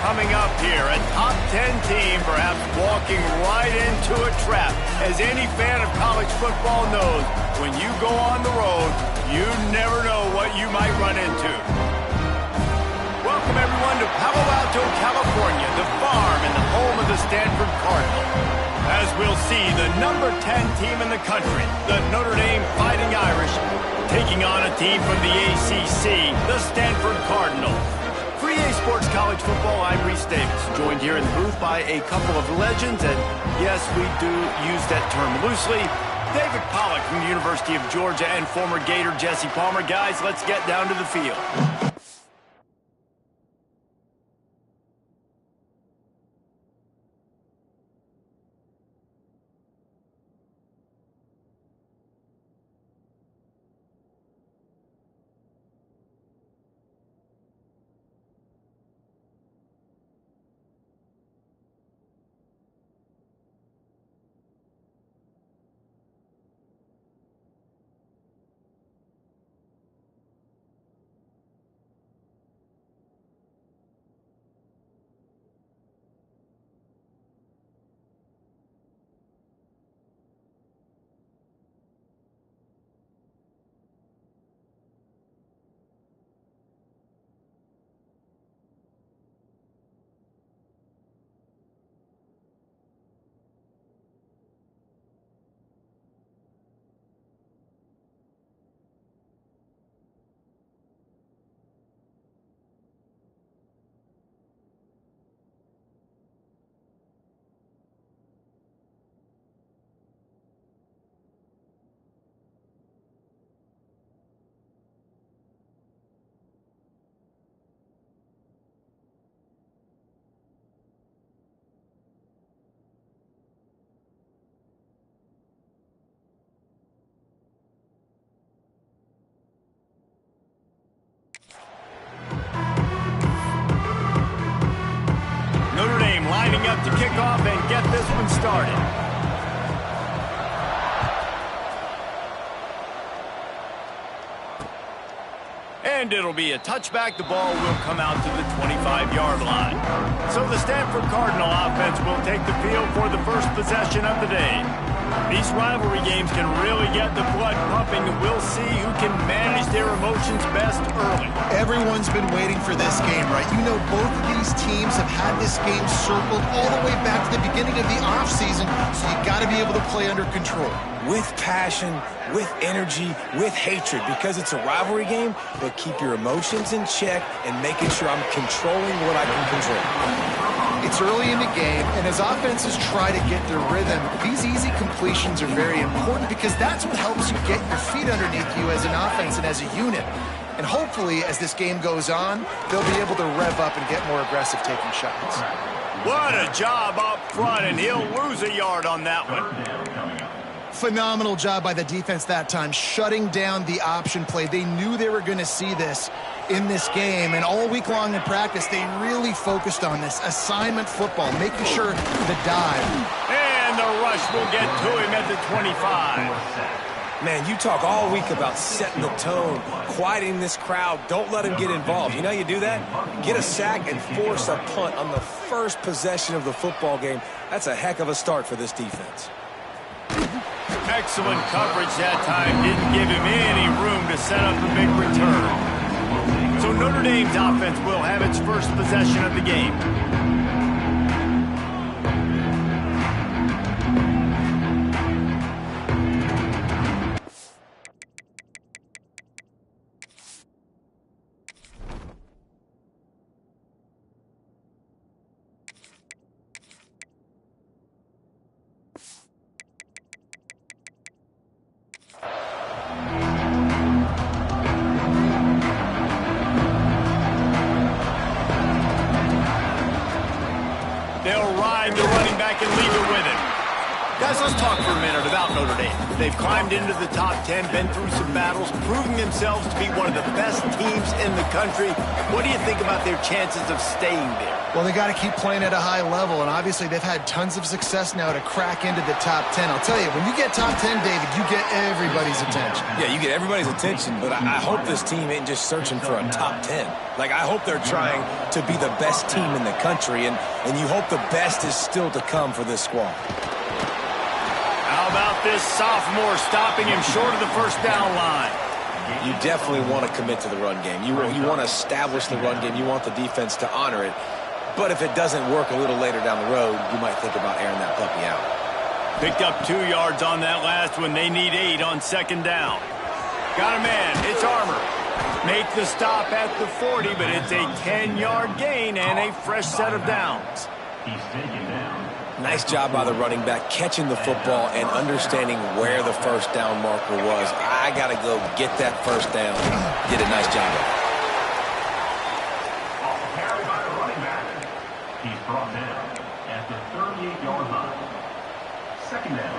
coming up here. A top 10 team perhaps walking right into a trap. As any fan of college football knows, when you go on the road, you never know what you might run into. Welcome everyone to Palo Alto, California, the farm and the home of the Stanford Cardinals. As we'll see, the number 10 team in the country, the Notre Dame Fighting Irish, taking on a team from the ACC, the Stanford Cardinals. For EA Sports College Football, I'm Reese Davis, joined here in the booth by a couple of legends, and yes, we do use that term loosely. David Pollack from the University of Georgia and former Gator Jesse Palmer. Guys, let's get down to the field. Notre Dame lining up to kick off and get this one started. And it'll be a touchback. The ball will come out to the 25-yard line. So the Stanford Cardinal offense will take the field for the first possession of the day. These rivalry games can really get the blood pumping, and we'll see who can manage their emotions best early. Everyone's been waiting for this game, right? You know, both of these teams have had this game circled all the way back to the beginning of the offseason, so you got to be able to play under control. With passion, with energy, with hatred, because it's a rivalry game, but keep your emotions in check and making sure I'm controlling what I can control. It's early in the game, and as offenses try to get their rhythm, these easy completions are very important because that's what helps you get your feet underneath you as an offense and as a unit. And hopefully, as this game goes on, they'll be able to rev up and get more aggressive taking shots. What a job up front, and he'll lose a yard on that one. Phenomenal job by the defense that time, shutting down the option play. They knew they were going to see this in this game, and all week long in practice, they really focused on this assignment football, making sure the dive. And the rush will get to him at the 25. Man, you talk all week about setting the tone, quieting this crowd. Don't let them get involved. You know how you do that? Get a sack and force a punt on the first possession of the football game. That's a heck of a start for this defense. Excellent coverage that time. Didn't give him any room to set up a big return. So Notre Dame's offense will have its first possession of the game. They'll ride the running back and leave it with him. Guys, let's talk for a minute about Notre Dame. They've climbed into the top 10, been through some battles, proving themselves to be one of the best teams in the country. What do you think about their chances of staying there? Well, they got to keep playing at a high level, and obviously they've had tons of success now to crack into the top 10. I'll tell you, when you get top 10, David, you get everybody's attention. Yeah, you get everybody's attention, but I hope this team ain't just searching for a top 10. Like, I hope they're trying to be the best team in the country, and you hope the best is still to come for this squad. How about this sophomore stopping him short of the first down line? You definitely want to commit to the run game. You want to establish the run game. You want the defense to honor it. But if it doesn't work a little later down the road, you might think about airing that puppy out. Picked up 2 yards on that last one. They need 8 on second down. Got a man. It's Armour. Make the stop at the 40, but it's a 10-yard gain and a fresh set of downs. He's taken down. Nice job by the running back catching the football and understanding where the first down marker was. I got to go get that first down. Did a nice job of it. Carried by the running back. He's brought down at the 38-yard line. Second down.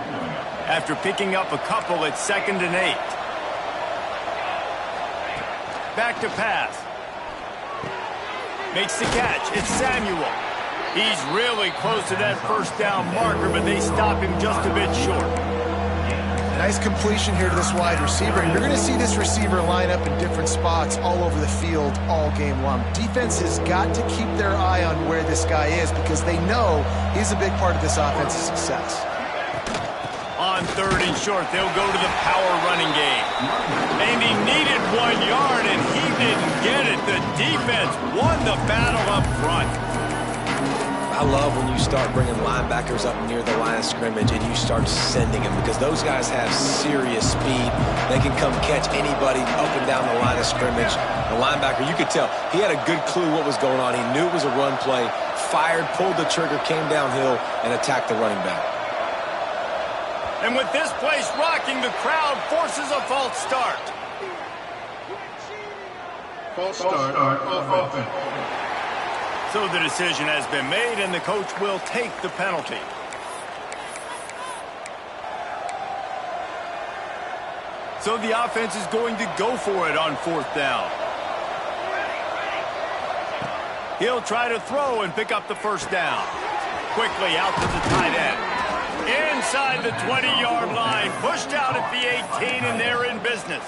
After picking up a couple, it's 2nd and 8. Back to pass. Makes the catch. It's Samuel. He's really close to that first down marker, but they stop him just a bit short. Nice completion here to this wide receiver. And you're going to see this receiver line up in different spots all over the field all game long. Defense has got to keep their eye on where this guy is because they know he's a big part of this offense's success. On 3rd and short, they'll go to the power running game. And he needed 1 yard, and he didn't get it. The defense won the battle up front. I love when you start bringing linebackers up near the line of scrimmage and you start sending them because those guys have serious speed. They can come catch anybody up and down the line of scrimmage. The linebacker, you could tell, he had a good clue what was going on. He knew it was a run play, fired, pulled the trigger, came downhill, and attacked the running back. And with this place rocking, the crowd forces a false start. False start offense. So the decision has been made, and the coach will take the penalty. So the offense is going to go for it on 4th down. He'll try to throw and pick up the first down. Quickly out to the tight end. Inside the 20-yard line, pushed out at the 18, and they're in business.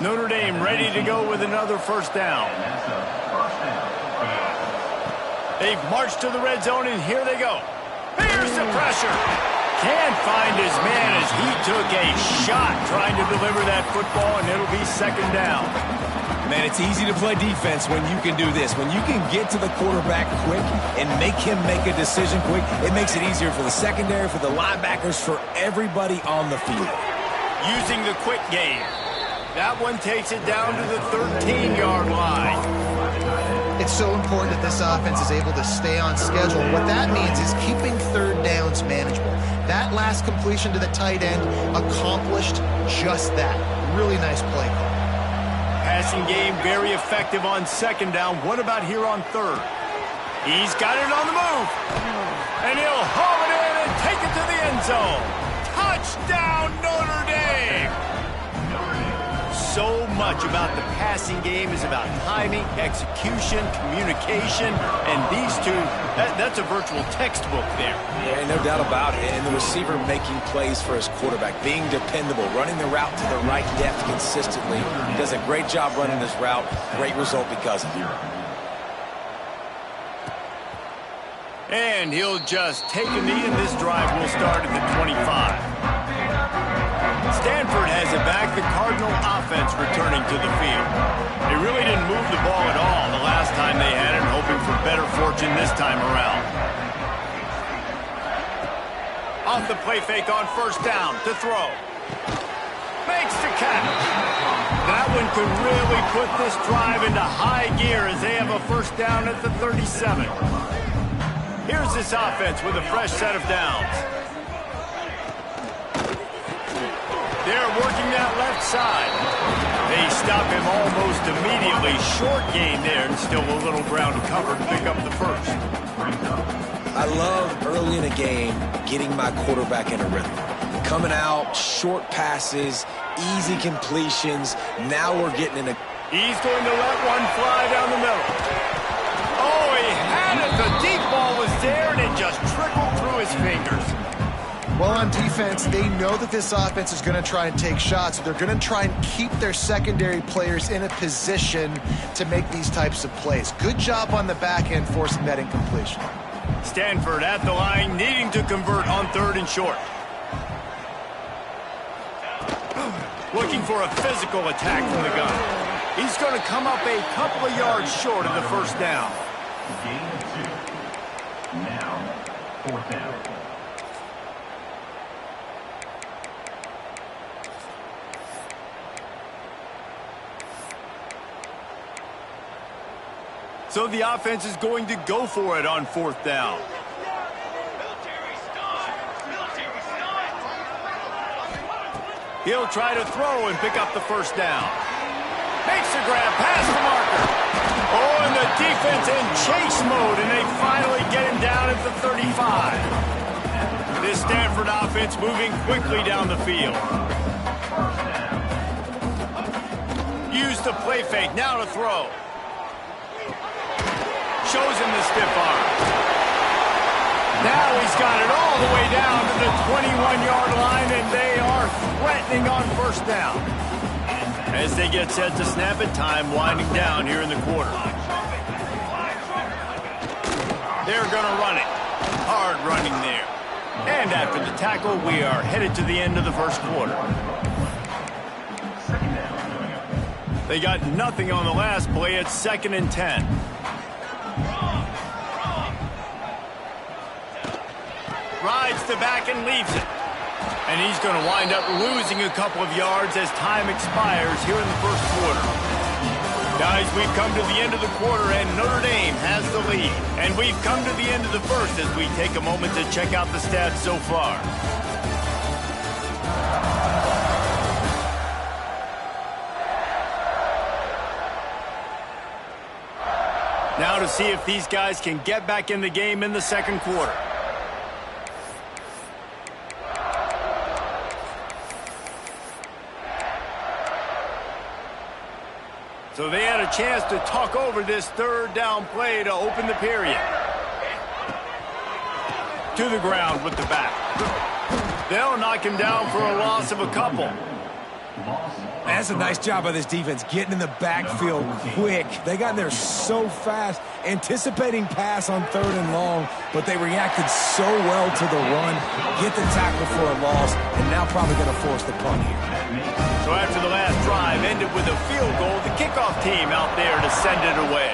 Notre Dame ready to go with another first down. They've marched to the red zone, and here they go. Here's the pressure. Can't find his man as he took a shot trying to deliver that football, and it'll be 2nd down. Man, it's easy to play defense when you can do this. When you can get to the quarterback quick and make him make a decision quick, it makes it easier for the secondary, for the linebackers, for everybody on the field. Using the quick game. That one takes it down to the 13-yard line. It's so important that this offense is able to stay on schedule. What that means is keeping 3rd downs manageable. That last completion to the tight end accomplished just that. Really nice play call. Passing game very effective on 2nd down. What about here on 3rd? He's got it on the move. And he'll haul it in and take it to the end zone. Touchdown, Notre Dame! So much about the passing game is about timing, execution, communication, and these two, that's a virtual textbook there. Yeah, no doubt about it. And the receiver making plays for his quarterback, being dependable, running the route to the right depth consistently. He does a great job running this route. Great result because of it. And he'll just take a knee, and this drive will start at the 25. Stanford has it back, the Cardinal offense returning to the field. They really didn't move the ball at all the last time they had it, hoping for better fortune this time around. Off the play fake on 1st down to throw. Makes the catch. That one could really put this drive into high gear as they have a 1st down at the 37. Here's this offense with a fresh set of downs. They're working that left side. They stop him almost immediately. Short gain there, and still a little ground to cover to pick up the first. I love early in a game getting my quarterback in a rhythm. Coming out, short passes, easy completions. Now we're getting in a... He's going to let one fly down the middle. Oh, he had it. The deep ball was there, and it just trickled through his fingers. Well, on defense, they know that this offense is going to try and take shots. They're going to try and keep their secondary players in a position to make these types of plays. Good job on the back end forcing that incompletion. Stanford at the line, needing to convert on 3rd and short. Looking for a physical attack from the gun. He's going to come up a couple of yards short of the first down. Gain of 2. Now, 4th down. So the offense is going to go for it on 4th down. He'll try to throw and pick up the first down. Makes the grab past the marker. Oh, and the defense in chase mode, and they finally get him down at the 35. This Stanford offense moving quickly down the field. Use the play fake, now to throw. Shows him the stiff arm. Now he's got it all the way down to the 21-yard line, and they are threatening on first down. As they get set to snap it, time winding down here in the quarter. They're going to run it. Hard running there. And after the tackle, we are headed to the end of the first quarter. They got nothing on the last play. It's 2nd and 10. Rides the back and leaves it. And he's going to wind up losing a couple of yards as time expires here in the first quarter. Guys, we've come to the end of the quarter, and Notre Dame has the lead. And we've come to the end of the first as we take a moment to check out the stats so far. Now to see if these guys can get back in the game in the second quarter. So they had a chance to talk over this 3rd down play to open the period. To the ground with the back. They'll knock him down for a loss of a couple. That's a nice job by this defense, getting in the backfield quick. They got in there so fast, anticipating pass on 3rd and long, but they reacted so well to the run, get the tackle for a loss, and now probably going to force the punt here. So after the last drive ended with a field goal, the kickoff team out there to send it away.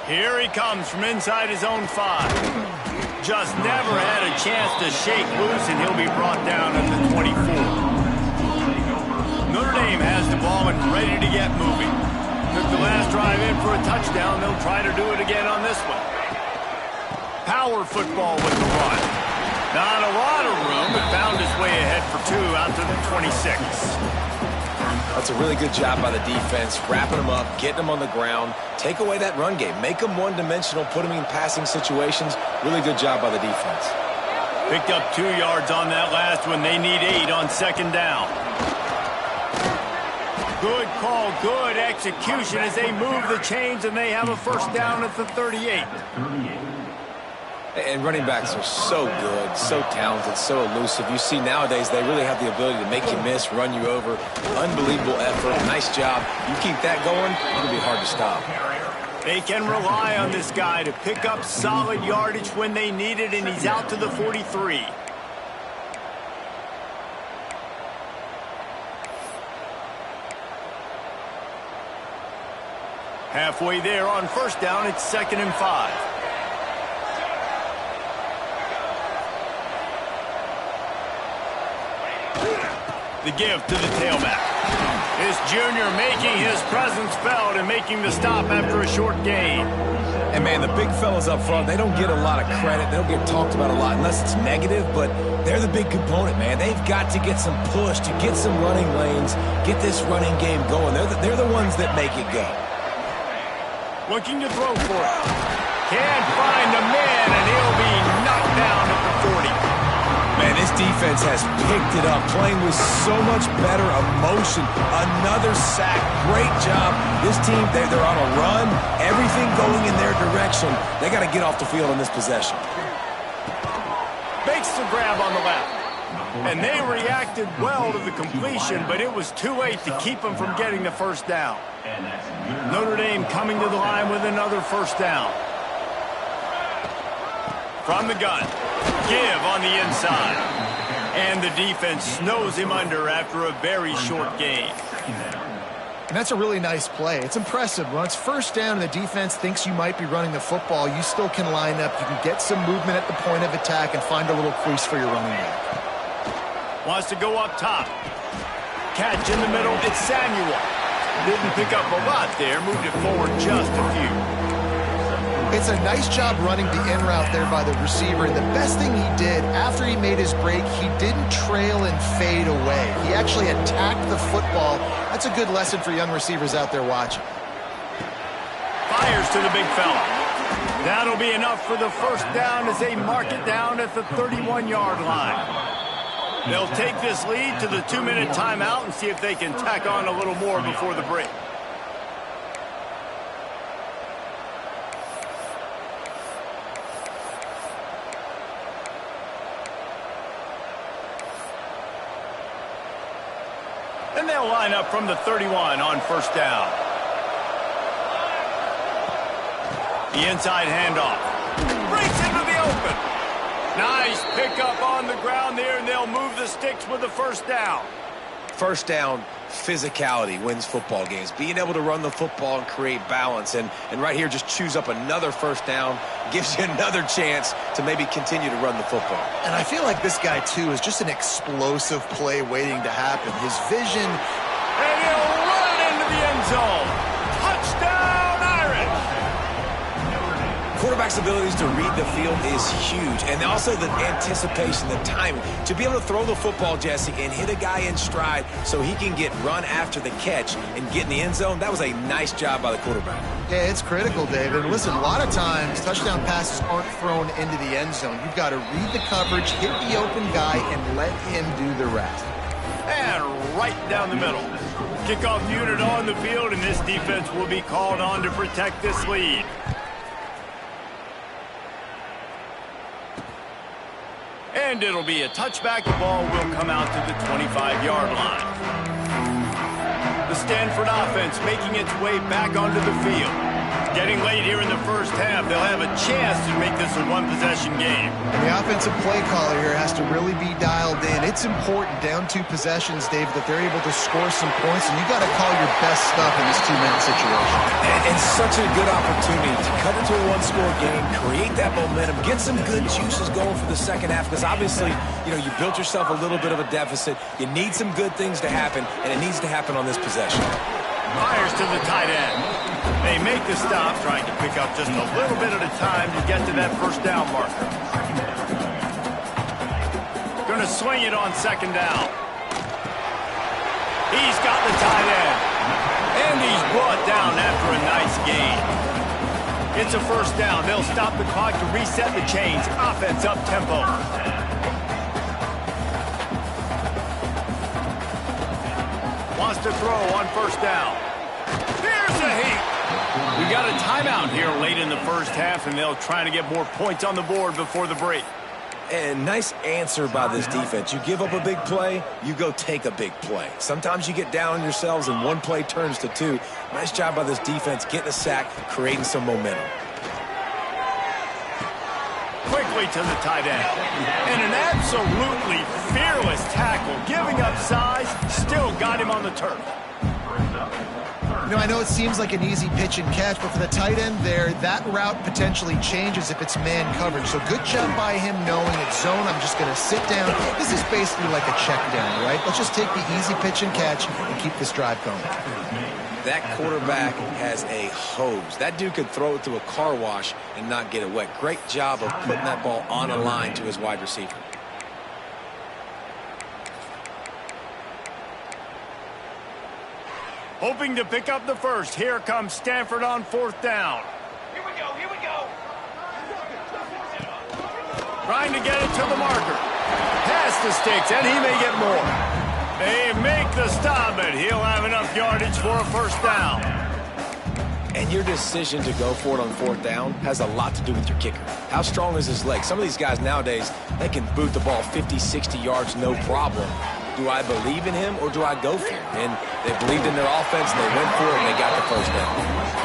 Here he comes from inside his own 5. Just never had a chance to shake loose, and he'll be brought down at the 24. Notre Dame has the ball and ready to get moving. Took the last drive in for a touchdown. They'll try to do it again on this one. Power football with the run. Not a lot of room, but found his way ahead for 2 out to the 26. That's a really good job by the defense, wrapping them up, getting them on the ground, take away that run game, make them one-dimensional, put them in passing situations. Really good job by the defense. Picked up 2 yards on that last one. They need 8 on 2nd down. Good call, good execution as they move the chains, and they have a first down at the 38. And running backs are so good, so talented, so elusive. You see nowadays they really have the ability to make you miss, run you over. Unbelievable effort. Nice job. You keep that going, it'll be hard to stop. They can rely on this guy to pick up solid yardage when they need it, and he's out to the 43. Halfway there on first down, it's 2nd and 5. The give to the tailback. This junior making his presence felt and making the stop after a short gain. And, man, the big fellas up front, they don't get a lot of credit. They don't get talked about a lot unless it's negative, but they're the big component, man. They've got to get some push, to get some running lanes, get this running game going. They're the ones that make it go. Looking to throw for it. Can't find the man, and he'll be knocked down at the 40. Man, this defense has picked it up, playing with so much better emotion. Another sack. Great job. This team, they're on a run. Everything going in their direction. They got to get off the field on this possession. Makes the grab on the left. And they reacted well to the completion, but it was too late to keep them from getting the first down. Notre Dame coming to the line with another first down. From the gun. Give on the inside. And the defense snows him under after a very short gain. And that's a really nice play. It's impressive. When it's first down and the defense thinks you might be running the football, you still can line up. You can get some movement at the point of attack and find a little crease for your running back. Wants to go up top. Catch in the middle. It's Samuel. Didn't pick up a lot there. Moved it forward just a few. It's a nice job running the in route there by the receiver. And the best thing he did after he made his break, he didn't trail and fade away. He actually attacked the football. That's a good lesson for young receivers out there watching. Fires to the big fella. That'll be enough for the first down as they mark it down at the 31-yard line. They'll take this lead to the 2-minute timeout and see if they can tack on a little more before the break. And they'll line up from the 31 on first down. The inside handoff. Breaks into the open. Nice pickup on the ground there, and they'll move the sticks with the first down. First down, physicality wins football games. Being able to run the football and create balance. And right here, just choose up another first down. Gives you another chance to maybe continue to run the football. And I feel like this guy, too, is just an explosive play waiting to happen. His vision. And he'll run it into the end zone. Touchdown, Irish! Quarterback's abilities to read the field is huge. And also the anticipation, the timing. To be able to throw the football, Jesse, and hit a guy in stride so he can get run after the catch and get in the end zone, that was a nice job by the quarterback. Yeah, it's critical, David. Listen, a lot of times touchdown passes aren't thrown into the end zone. You've got to read the coverage, hit the open guy, and let him do the rest. And right down the middle. Kickoff unit on the field, and this defense will be called on to protect this lead. And it'll be a touchback. The ball will come out to the 25-yard line. The Stanford offense making its way back onto the field. Getting late here in the first half, they'll have a chance to make this a one-possession game. And the offensive play caller here has to really be dialed in. It's important, down 2 possessions, Dave, that they're able to score some points, and you've got to call your best stuff in this 2-minute situation. And such a good opportunity to cut into a one-score game, create that momentum, get some good juices going for the second half, because obviously, you know, you built yourself a little bit of a deficit. You need some good things to happen, and it needs to happen on this possession. Fires to the tight end. They make the stop, trying to pick up just a little bit at a time to get to that first down marker. Going to swing it on second down. He's got the tight end. And he's brought down after a nice gain. It's a first down. They'll stop the clock to reset the chains. Offense up tempo. Wants to throw on first down. Here's a heat. We got a timeout here late in the first half, and they'll try to get more points on the board before the break. And nice answer by this defense. You give up a big play, you go take a big play. Sometimes you get down on yourselves and one play turns to 2. Nice job by this defense getting a sack, creating some momentum. Quickly to the tight end. And an absolutely fearless tackle. Giving up size, still got him on the turf. You know, I know it seems like an easy pitch and catch, but for the tight end there, that route potentially changes if it's man coverage. So good job by him knowing it's zone. I'm just going to sit down. This is basically like a check down, right? Let's just take the easy pitch and catch and keep this drive going. That quarterback has a hose. That dude could throw it through a car wash and not get it wet. Great job of putting that ball on a line to his wide receiver. Hoping to pick up the first. Here comes Stanford on fourth down. Here we go, here we go. Trying to get it to the marker. Past the sticks, and he may get more. They make the stop, and he'll have enough yardage for a first down. And your decision to go for it on fourth down has a lot to do with your kicker. How strong is his leg? Some of these guys nowadays, they can boot the ball 50, 60 yards, no problem. Do I believe in him or do I go for it? And they believed in their offense, they went for it, and they got the first down.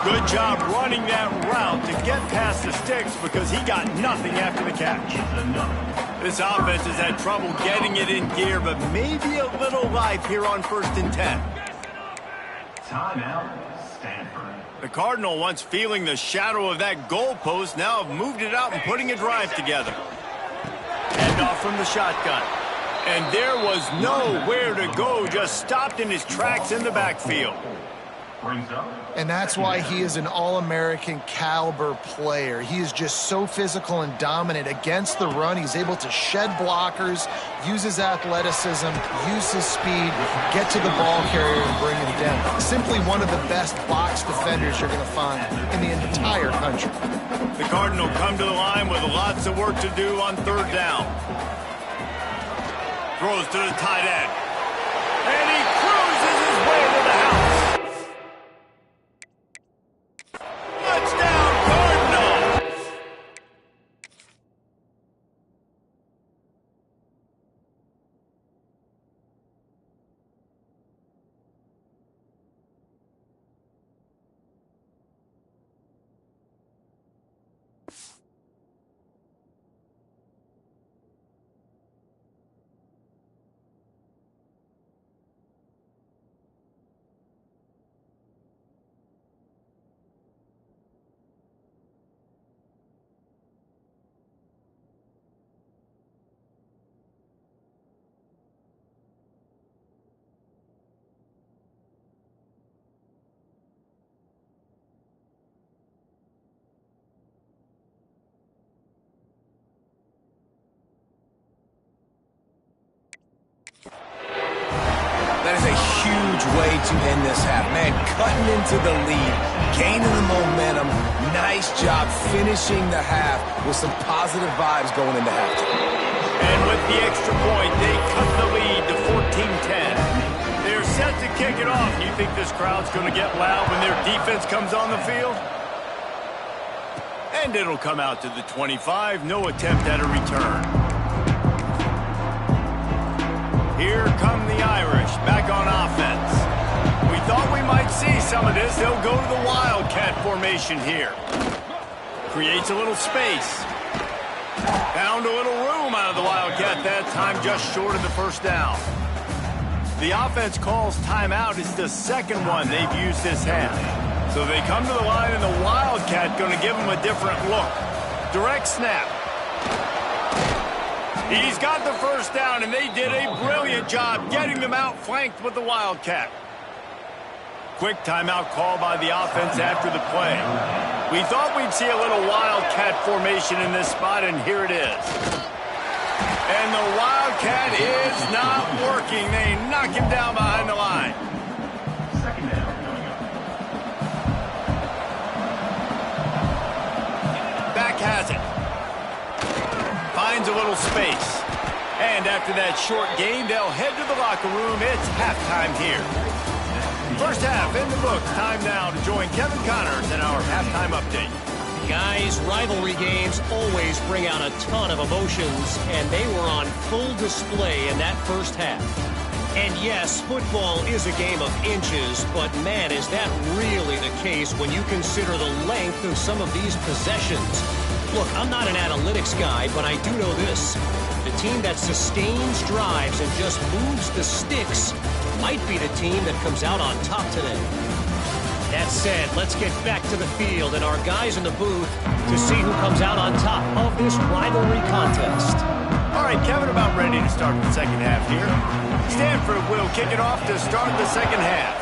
Good job running that route to get past the sticks because he got nothing after the catch. This offense has had trouble getting it in gear, but maybe a little life here on 1st and 10. Timeout, Stanford. The Cardinal, once feeling the shadow of that goalpost, now have moved it out and putting a drive together. Handoff from the shotgun. And there was nowhere to go, just stopped in his tracks in the backfield. And that's why he is an All-American caliber player. He is just so physical and dominant against the run. He's able to shed blockers, use his athleticism, use his speed, get to the ball carrier and bring him down. Simply one of the best box defenders you're going to find in the entire country. The Cardinal come to the line with lots of work to do on 3rd down. Throws to the tight end. And he cruises his way to the house. Touchdown, Cardinal! That is a huge way to end this half. Man, cutting into the lead, gaining the momentum. Nice job finishing the half with some positive vibes going into halftime. And with the extra point, they cut the lead to 14-10. They're set to kick it off. You think this crowd's going to get loud when their defense comes on the field? And it'll come out to the 25. No attempt at a return. Here come the Irish, back on offense. We thought we might see some of this. They'll go to the Wildcat formation here. Creates a little space. Found a little room out of the Wildcat that time, just short of the first down. The offense calls timeout. It's the second one they've used this half. So they come to the line, and the Wildcat going to give them a different look. Direct snap. He's got the first down, and they did a brilliant job getting them outflanked with the Wildcat. Quick timeout call by the offense after the play. We thought we'd see a little Wildcat formation in this spot, and here it is. And the Wildcat is not working. They knock him down behind the line. Second down coming up. Back has it. Finds a little space. And after that short game, they'll head to the locker room. It's halftime here. First half in the books. Time now to join Kevin Connors in our halftime update. Guys, rivalry games always bring out a ton of emotions, and they were on full display in that first half. And yes, football is a game of inches, but man, is that really the case when you consider the length of some of these possessions. Look, I'm not an analytics guy, but I do know this. The team that sustains drives and just moves the sticks might be the team that comes out on top today. That said, let's get back to the field and our guys in the booth to see who comes out on top of this rivalry contest. All right, Kevin, about ready to start the second half here. Stanford will kick it off to start the second half.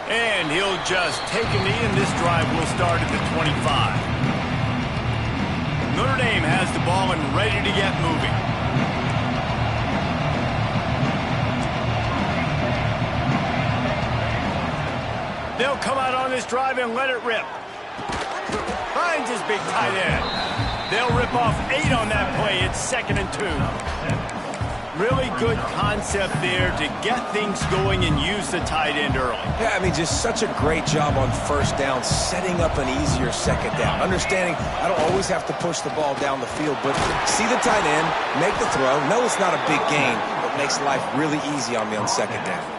And he'll just take a knee, and this drive will start at the 25. Notre Dame has the ball and ready to get moving. They'll come out on this drive and let it rip. finds his big tight end. They'll rip off 8 on that play. It's 2nd and 2. Really good concept there to get things going and use the tight end early. Yeah, I mean, just such a great job on first down, setting up an easier second down. Understanding I don't always have to push the ball down the field, but see the tight end, make the throw. No, it's not a big gain, but makes life really easy on me on second down.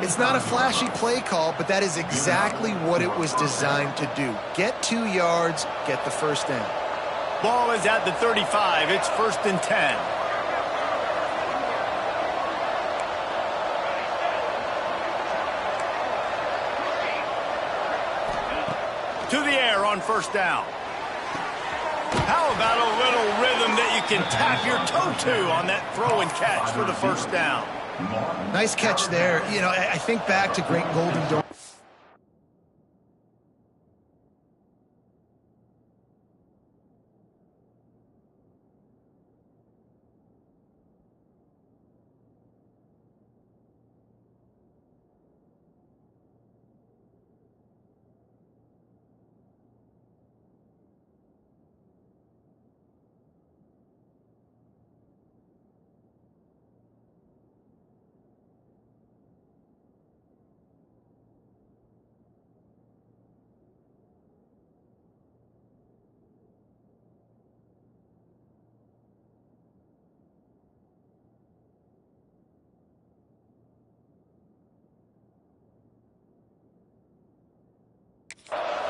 It's not a flashy play call, but that is exactly what it was designed to do. Get 2 yards, get the first down. Ball is at the 35. It's 1st and 10. To the air on first down. How about a little rhythm that you can tap your toe to on that throw and catch for the first down? Nice catch there. You know, I think back to great Golden Dome.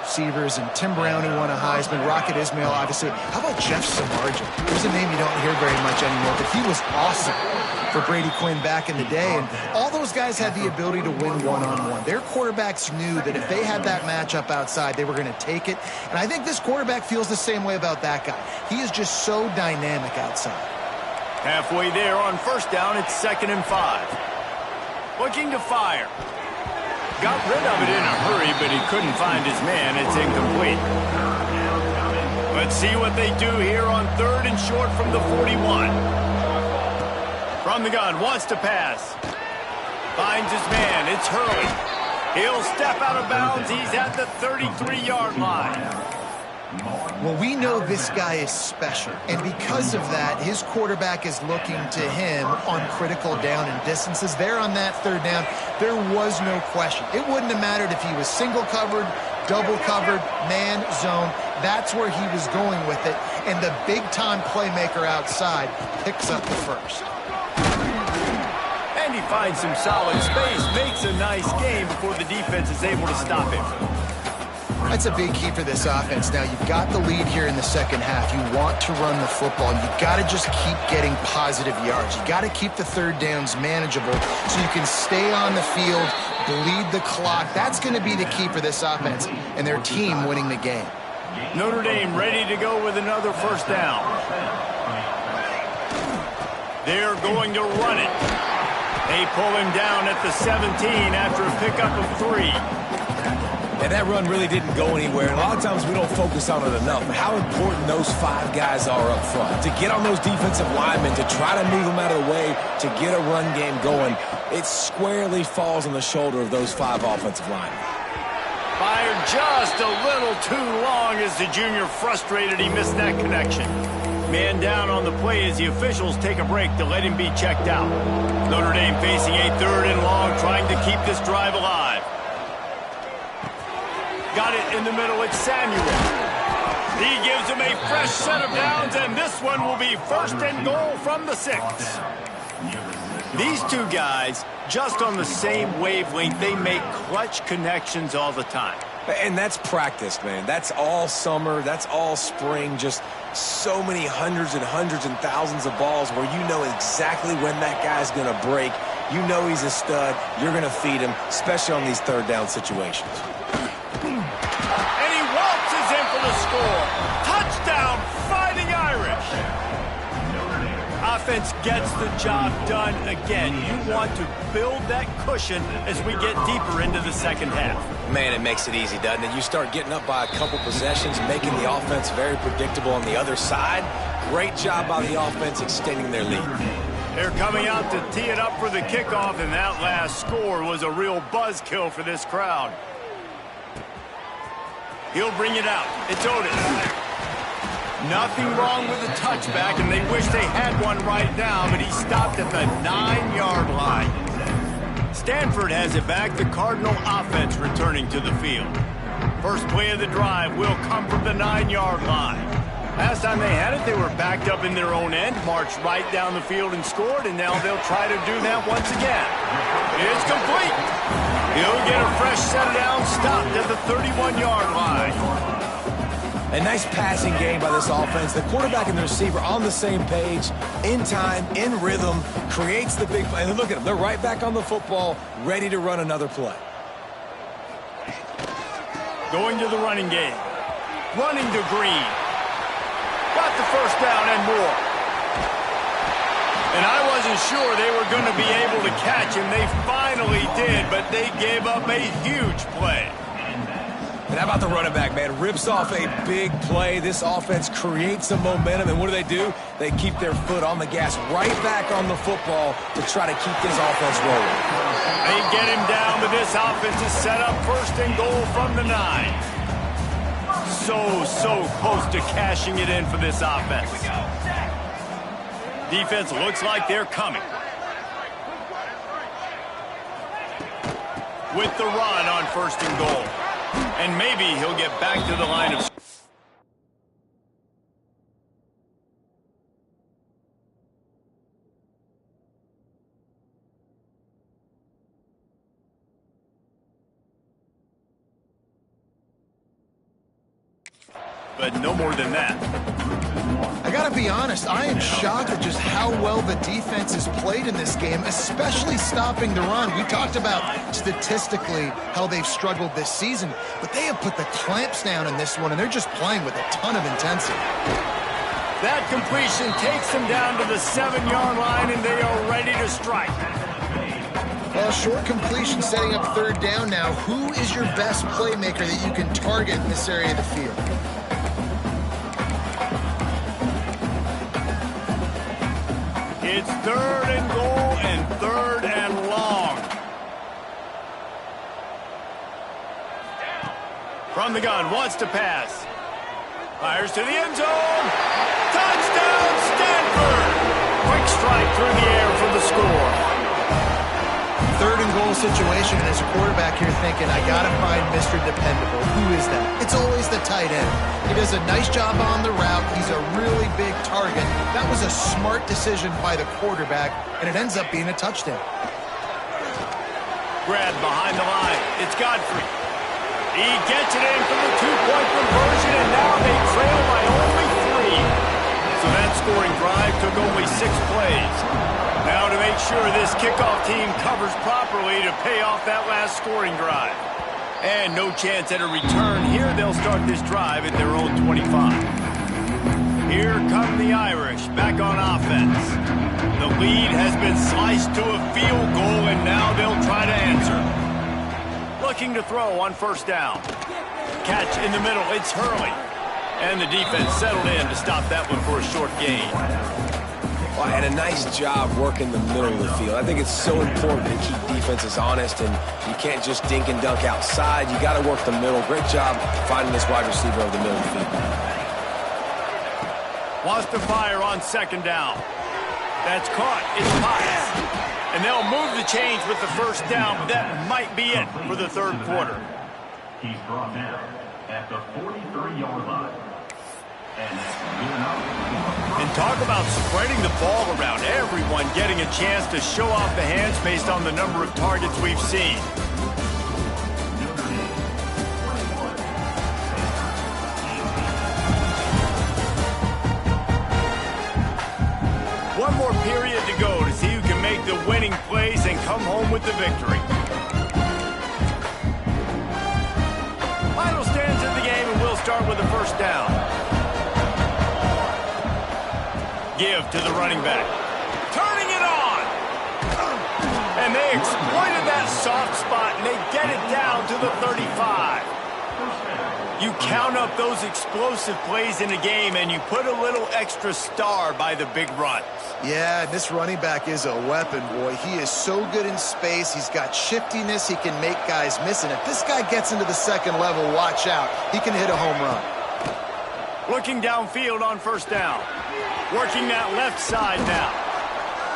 Receivers and Tim Brown, who won a Heisman, Rocket Ismail, obviously. How about Jeff Samardzija? There's a name you don't hear very much anymore, but he was awesome for Brady Quinn back in the day. And all those guys had the ability to win one-on-one. Their quarterbacks knew that if they had that matchup outside, they were going to take it. And I think this quarterback feels the same way about that guy. He is just so dynamic outside. Halfway there on first down, it's 2nd and 5. Looking to fire. Got rid of it in a hurry, but he couldn't find his man. It's incomplete. Let's see what they do here on 3rd and short from the 41. From the gun, wants to pass. Finds his man. It's Hurley. He'll step out of bounds. He's at the 33-yard line. Well, we know this guy is special, and because of that, his quarterback is looking to him on critical down and distances. There on that 3rd down, there was no question. It wouldn't have mattered if he was single covered, double covered, man, zone. That's where he was going with it, and the big-time playmaker outside picks up the first. And he finds some solid space, makes a nice game before the defense is able to stop him. That's a big key for this offense. Now, you've got the lead here in the second half. You want to run the football. You've got to just keep getting positive yards. You've got to keep the 3rd downs manageable so you can stay on the field, bleed the clock. That's going to be the key for this offense and their team winning the game. Notre Dame ready to go with another first down. They're going to run it. They pull him down at the 17 after a pickup of 3. And that run really didn't go anywhere. And a lot of times we don't focus on it enough. But how important those 5 guys are up front. To get on those defensive linemen, to try to move them out of the way, to get a run game going, it squarely falls on the shoulder of those 5 offensive linemen. Fired just a little too long as the junior frustrated. He missed that connection. Man down on the play as the officials take a break to let him be checked out. Notre Dame facing a 3rd and long, trying to keep this drive alive. Got it in the middle, it's Samuel. He gives him a fresh set of downs, and this one will be 1st and goal from the 6. These 2 guys, just on the same wavelength, they make clutch connections all the time. And that's practice, man. That's all summer. That's all spring. Just so many hundreds and thousands of balls where you know exactly when that guy's going to break. You know he's a stud. You're going to feed him, especially on these 3rd down situations. And he waltzes in for the score. Touchdown, Fighting Irish. Offense gets the job done again. You want to build that cushion as we get deeper into the second half. Man, it makes it easy, doesn't it? You start getting up by a couple possessions, making the offense very predictable on the other side. Great job by the offense extending their lead. They're coming out to tee it up for the kickoff, and that last score was a real buzzkill for this crowd. He'll bring it out. It's Otis. Nothing wrong with the touchback, and they wish they had one right now, but he stopped at the 9-yard line. Stanford has it back. The Cardinal offense returning to the field. First play of the drive will come from the 9-yard line. Last time they had it, they were backed up in their own end, marched right down the field and scored, and now they'll try to do that once again. It's complete. He'll get a fresh set down, stopped at the 31-yard line. A nice passing game by this offense. The quarterback and the receiver on the same page, in time, in rhythm, creates the big play. And look at them. They're right back on the football, ready to run another play. Going to the running game. Running to Green. Got the first down and more. And I wasn't sure they were going to be able to catch him. They finally did, but they gave up a huge play. And how about the running back, man? Rips off a big play. This offense creates some momentum, and what do? They keep their foot on the gas, right back on the football to try to keep this offense rolling. They get him down, but this offense is set up first and goal from the 9. So close to cashing it in for this offense. Defense looks like they're coming. With the run on first and goal. And maybe he'll get back to the line of... But no more than that. I gotta be honest, I am shocked at just how well the defense has played in this game, especially stopping the run. We talked about statistically how they've struggled this season, but they have put the clamps down in this one, and they're just playing with a ton of intensity. That completion takes them down to the 7-yard line, and they are ready to strike. Well, short completion setting up third down now. Who is your best playmaker that you can target in this area of the field? It's third and goal and third and long. From the gun, wants to pass. Fires to the end zone. Touchdown, Stanford! Quick strike through the air for the score. Third and goal situation, and as a quarterback you're thinking, I gotta find Mr. Dependable. Who is that? It's always the tight end. He does a nice job on the route. He's a really big target. That was a smart decision by the quarterback, and it ends up being a touchdown. Grab behind the line. It's Godfrey. He gets it in from the two-point conversion, and now they trail by only 3. So that scoring drive took only 6 plays. Now to make sure this kickoff team covers properly to pay off that last scoring drive. And no chance at a return here. They'll start this drive at their own 25. Here come the Irish back on offense. The lead has been sliced to a field goal, and now they'll try to answer. Looking to throw on first down. Catch in the middle. It's Hurley. And the defense settled in to stop that one for a short gain. Well, and a nice job working the middle of the field. I think it's so important to keep defenses honest, and you can't just dink and dunk outside. You got to work the middle. Great job finding this wide receiver over the middle of the field. Wants to fire on second down. That's caught. It's Potts. And they'll move the chains with the first down, but that might be it for the third quarter. He's brought down at the 43-yard line. And talk about spreading the ball around. Everyone getting a chance to show off the hands based on the number of targets we've seen. One more period to go to see who can make the winning plays and come home with the victory. Final stands in the game, and we'll start with the first down. Give to the running back. Turning it on! And they exploited that soft spot, and they get it down to the 35. You count up those explosive plays in a game, and you put a little extra star by the big runs. Yeah, this running back is a weapon, boy. He is so good in space. He's got shiftiness. He can make guys miss. And if this guy gets into the second level, watch out. He can hit a home run. Looking downfield on first down. Working that left side now.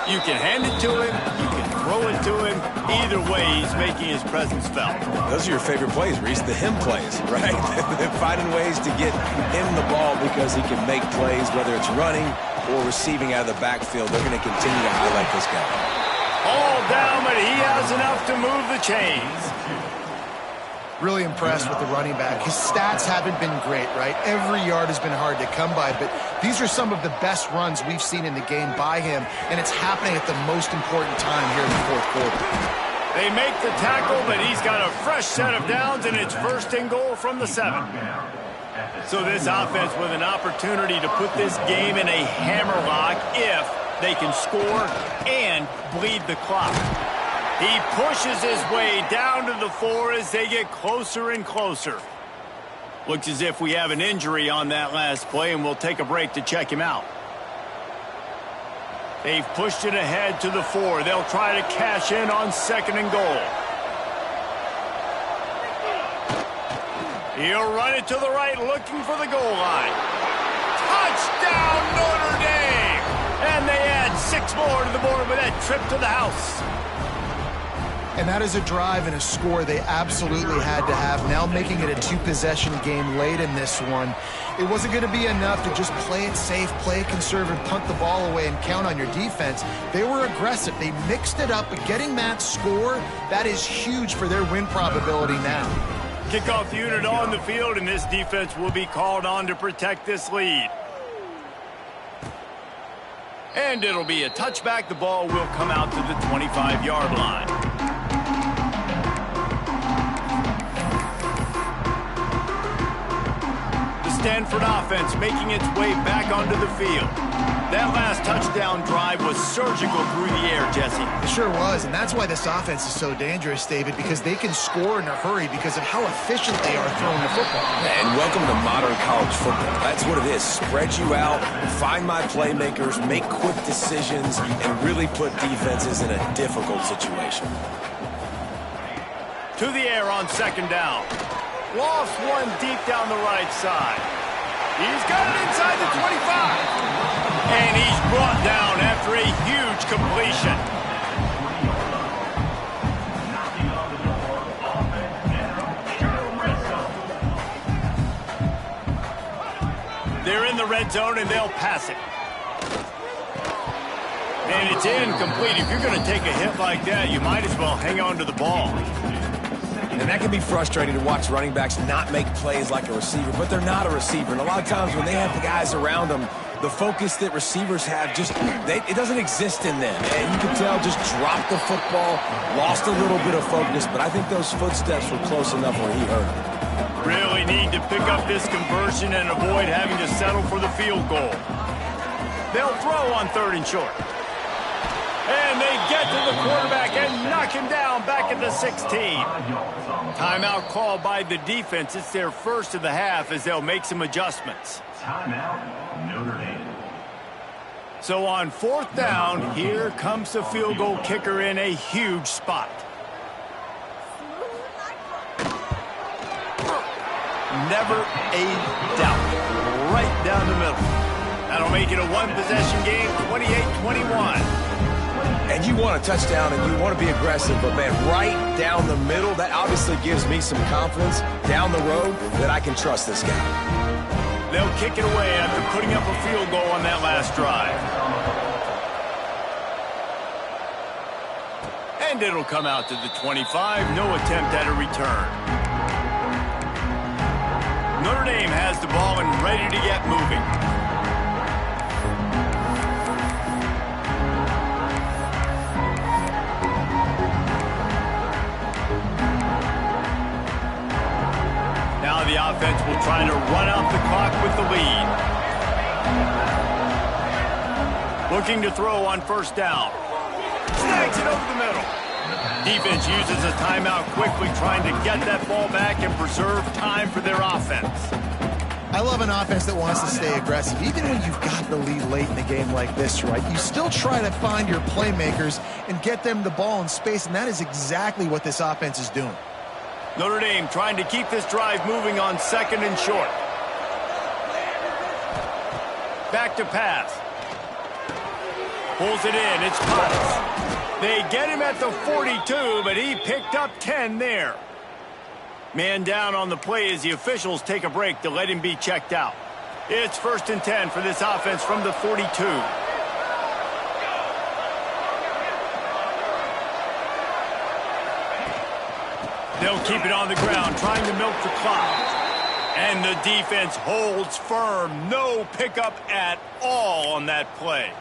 You can hand it to him. You can throw it to him. Either way, he's making his presence felt. Those are your favorite plays, Reese, the him plays, right? They're finding ways to get him the ball because he can make plays, whether it's running or receiving out of the backfield. They're going to continue to highlight this guy. All down, but he has enough to move the chains. Really impressed with the running back. His stats haven't been great, right? Every yard has been hard to come by, but these are some of the best runs we've seen in the game by him, and it's happening at the most important time here in the fourth quarter. They make the tackle, but he's got a fresh set of downs, and it's first and goal from the 7. So this offense with an opportunity to put this game in a hammerlock if they can score and bleed the clock. He pushes his way down to the 4 as they get closer and closer. Looks as if we have an injury on that last play, and we'll take a break to check him out. They've pushed it ahead to the 4. They'll try to cash in on second and goal. He'll run it to the right, looking for the goal line. Touchdown, Notre Dame! And they add 6 more to the board with that trip to the house. And that is a drive and a score they absolutely had to have. Now making it a 2-possession game late in this one. It wasn't going to be enough to just play it safe, play it conservative, punt the ball away, and count on your defense. They were aggressive. They mixed it up, but getting that score, that is huge for their win probability now. Kickoff unit on the field, and this defense will be called on to protect this lead. And it'll be a touchback. The ball will come out to the 25-yard line. Stanford offense making its way back onto the field. That last touchdown drive was surgical through the air, Jesse. It sure was, and that's why this offense is so dangerous, David, because they can score in a hurry because of how efficient they are throwing the football. And welcome to modern college football. That's what it is. Spread you out, find my playmakers, make quick decisions, and really put defenses in a difficult situation. To the air on second down. Lost one deep down the right side. He's got it inside the 25. And he's brought down after a huge completion. They're in the red zone, and they'll pass it. And it's incomplete. If you're going to take a hit like that, you might as well hang on to the ball. And that can be frustrating to watch running backs not make plays like a receiver, but they're not a receiver. And a lot of times when they have the guys around them, the focus that receivers have it doesn't exist in them. And you can tell just dropped the football, lost a little bit of focus, but I think those footsteps were close enough where he hurt him. Really need to pick up this conversion and avoid having to settle for the field goal. They'll throw on 3rd and short. And they get to the quarterback and knock him down back at the 16. Timeout called by the defense. It's their first of the half as they'll make some adjustments. Timeout, Notre Dame. So on 4th down, here comes the field goal kicker in a huge spot. Never a doubt. Right down the middle. That'll make it a 1-possession game, 28-21. And you want a touchdown and you want to be aggressive, but, man, right down the middle, that obviously gives me some confidence down the road that I can trust this guy. They'll kick it away after putting up a field goal on that last drive. And it'll come out to the 25. No attempt at a return. Notre Dame has the ball and ready to get moving. Now the offense will try to run out the clock with the lead. Looking to throw on 1st down. Snags it over the middle. Defense uses a timeout quickly, trying to get that ball back and preserve time for their offense. I love an offense that wants to stay aggressive. Even when you've got the lead late in the game like this, right, you still try to find your playmakers and get them the ball in space, and that is exactly what this offense is doing. Notre Dame trying to keep this drive moving on 2nd and short. Back to pass. Pulls it in. It's Potts. They get him at the 42, but he picked up 10 there. Man down on the play as the officials take a break to let him be checked out. It's 1st and 10 for this offense from the 42. They'll keep it on the ground, trying to milk the clock. And the defense holds firm. No pickup at all on that play.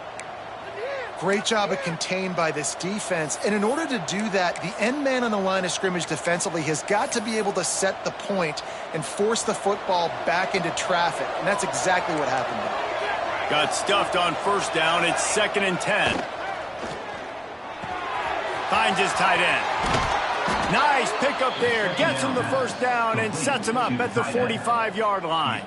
Great job of contained by this defense. And in order to do that, the end man on the line of scrimmage defensively has got to be able to set the point and force the football back into traffic. And that's exactly what happened there. Got stuffed on 1st down. It's 2nd and 10. Finds his tight end. Nice pickup there. Gets him the 1st down and sets him up at the 45-yard line.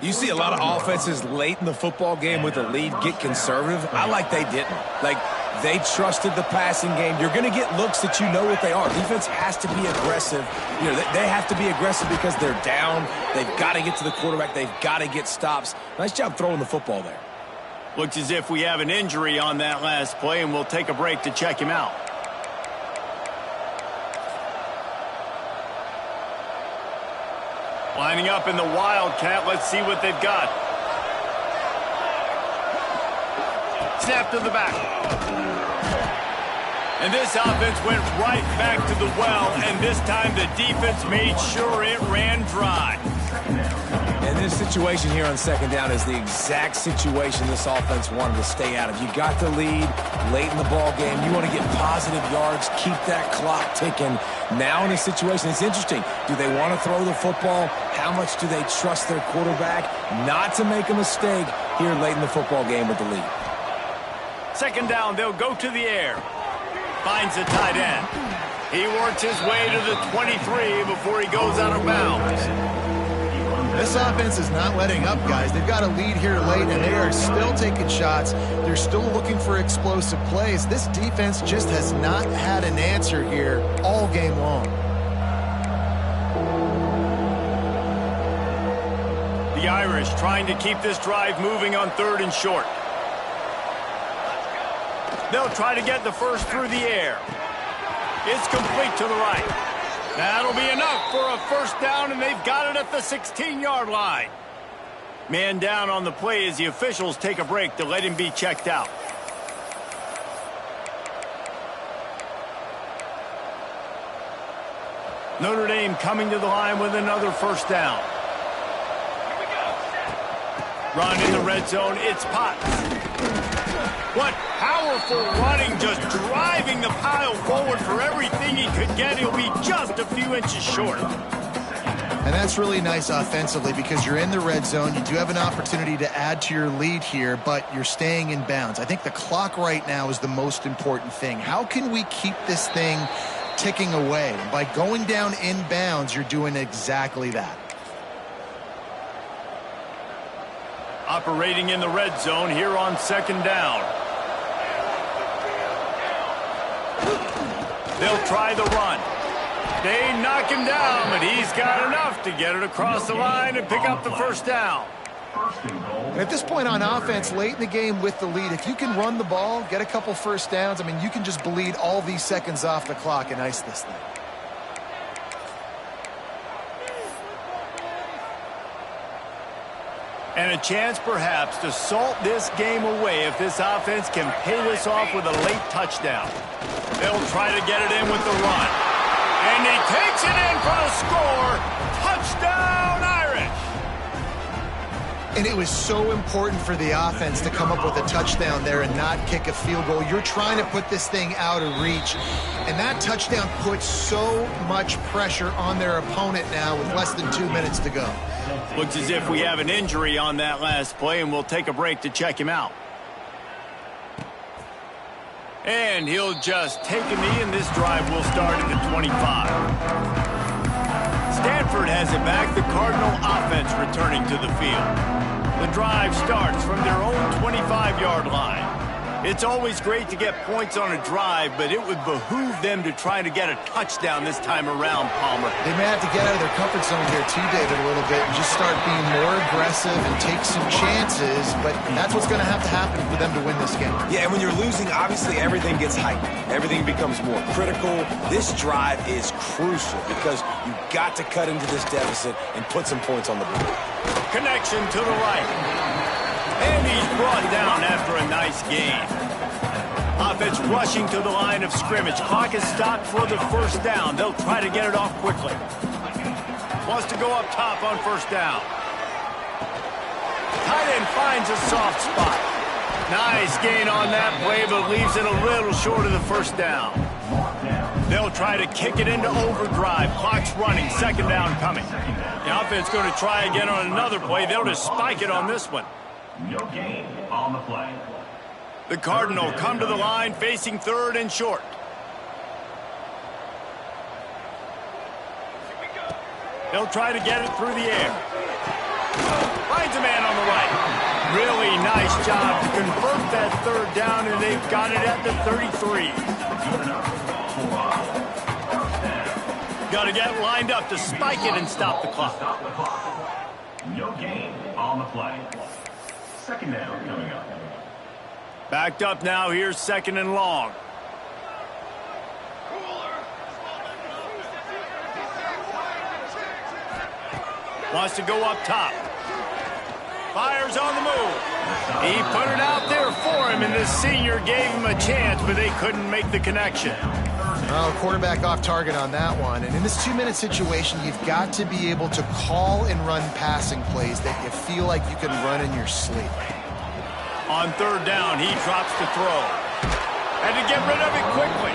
You see a lot of offenses late in the football game with a lead get conservative. I like they didn't. Like, they trusted the passing game. You're going to get looks that you know what they are. Defense has to be aggressive. You know, they have to be aggressive because they're down. They've got to get to the quarterback. They've got to get stops. Nice job throwing the football there. Looks as if we have an injury on that last play, and we'll take a break to check him out. Lining up in the Wildcat. Let's see what they've got. Snap to the back. And this offense went right back to the well, and this time the defense made sure it ran dry. And this situation here on 2nd down is the exact situation this offense wanted to stay out of. You got the lead late in the ball game. You want to get positive yards, keep that clock ticking. Now in a situation, it's interesting. Do they want to throw the football? How much do they trust their quarterback not to make a mistake here late in the football game with the lead? 2nd down, they'll go to the air. Finds the tight end. He works his way to the 23 before he goes out of bounds. This offense is not letting up, guys. They've got a lead here late, and they are still taking shots. They're still looking for explosive plays. This defense just has not had an answer here all game long. The Irish trying to keep this drive moving on 3rd and short. They'll try to get the 1st through the air. It's complete to the right. That'll be enough for a 1st down, and they've got it at the 16-yard line. Man down on the play as the officials take a break to let him be checked out. Notre Dame coming to the line with another 1st down. Run in the red zone. It's Potts. What powerful running, just driving the pile forward for everything he could get. He'll be just a few inches short. And that's really nice offensively because you're in the red zone. You do have an opportunity to add to your lead here, but you're staying in bounds. I think the clock right now is the most important thing. How can we keep this thing ticking away? And by going down in bounds, you're doing exactly that. Operating in the red zone here on 2nd down. They'll try the run. They knock him down, but he's got enough to get it across the line and pick up the 1st down. And at this point on offense, late in the game with the lead, if you can run the ball, get a couple 1st downs, I mean, you can just bleed all these seconds off the clock and ice this thing. And a chance, perhaps, to salt this game away if this offense can pay this off with a late touchdown. They'll try to get it in with the run. And he takes it in for the score. Touchdown, Irish! And it was so important for the offense to come up with a touchdown there and not kick a field goal. You're trying to put this thing out of reach. And that touchdown puts so much pressure on their opponent now with less than 2 minutes to go. Looks as if we have an injury on that last play, and we'll take a break to check him out. And he'll just take a knee, and this drive will start at the 25. Stanford Stafford has it back. The Cardinal offense returning to the field. The drive starts from their own 25-yard line. It's always great to get points on a drive, but it would behoove them to try to get a touchdown this time around, Palmer. They may have to get out of their comfort zone here too, David, a little bit and just start being more aggressive and take some chances, but that's what's going to happen for them to win this game. Yeah, and when you're losing, obviously everything gets heightened. Everything becomes more critical. This drive is crucial because you've got to cut into this deficit and put some points on the board. Connection to the right. And he's brought down after a nice gain. Offense rushing to the line of scrimmage. Clock is stopped for the first down. They'll try to get it off quickly. Wants to go up top on first down. Tight end finds a soft spot. Nice gain on that play, but leaves it a little short of the first down. They'll try to kick it into overdrive. Clock's running. Second down coming. The offense going to try again on another play. They'll just spike it on this one. No gain on the play. The Cardinal come to the line facing third and short. They'll try to get it through the air. Finds a man on the right. Really nice job to convert that third down, and they've got it at the 33. Got to get lined up to spike it and stop the clock. No gain on the play. Second down coming up. Backed up now. Here's second and long. Wants to go up top. Fires on the move. He put it out there for him, and the senior gave him a chance, but they couldn't make the connection. Well, quarterback off target on that one. And in this 2-minute situation, you've got to be able to call and run passing plays that you feel like you can run in your sleep. On third down, he drops to throw. Had to get rid of it quickly.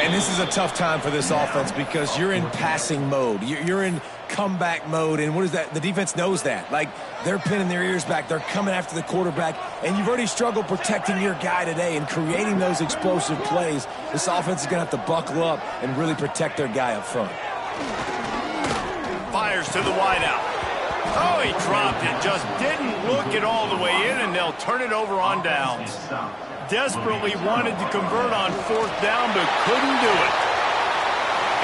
And this is a tough time for this offense because you're in passing mode. You're in comeback mode, and what is that? The defense knows that. Like, they're pinning their ears back. They're coming after the quarterback, and you've already struggled protecting your guy today and creating those explosive plays. This offense is going to have to buckle up and really protect their guy up front. Fires to the wideout. Oh, he dropped it. Just didn't look it all the way in, and they'll turn it over on downs. Desperately wanted to convert on fourth down, but couldn't do it.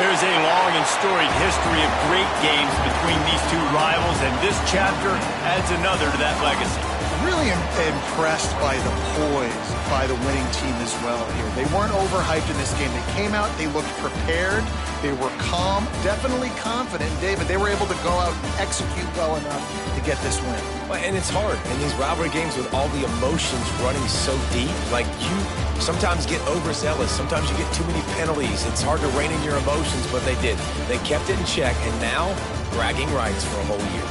There's a long and storied history of great games between these two rivals, and this chapter adds another to that legacy. Really impressed by the poise by the winning team as well here. They weren't overhyped in this game. They came out, they looked prepared, they were calm, definitely confident. David, they were able to go out and execute well enough to get this win. Well, and it's hard in these rivalry games with all the emotions running so deep. Like, you sometimes get overzealous. Sometimes you get too many penalties. It's hard to rein in your emotions, but they did. They kept it in check, and now bragging rights for a whole year.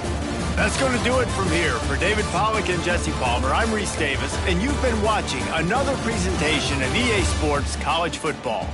That's going to do it from here. For David Pollack and Jesse Palmer, I'm Reese Davis, and you've been watching another presentation of EA Sports College Football.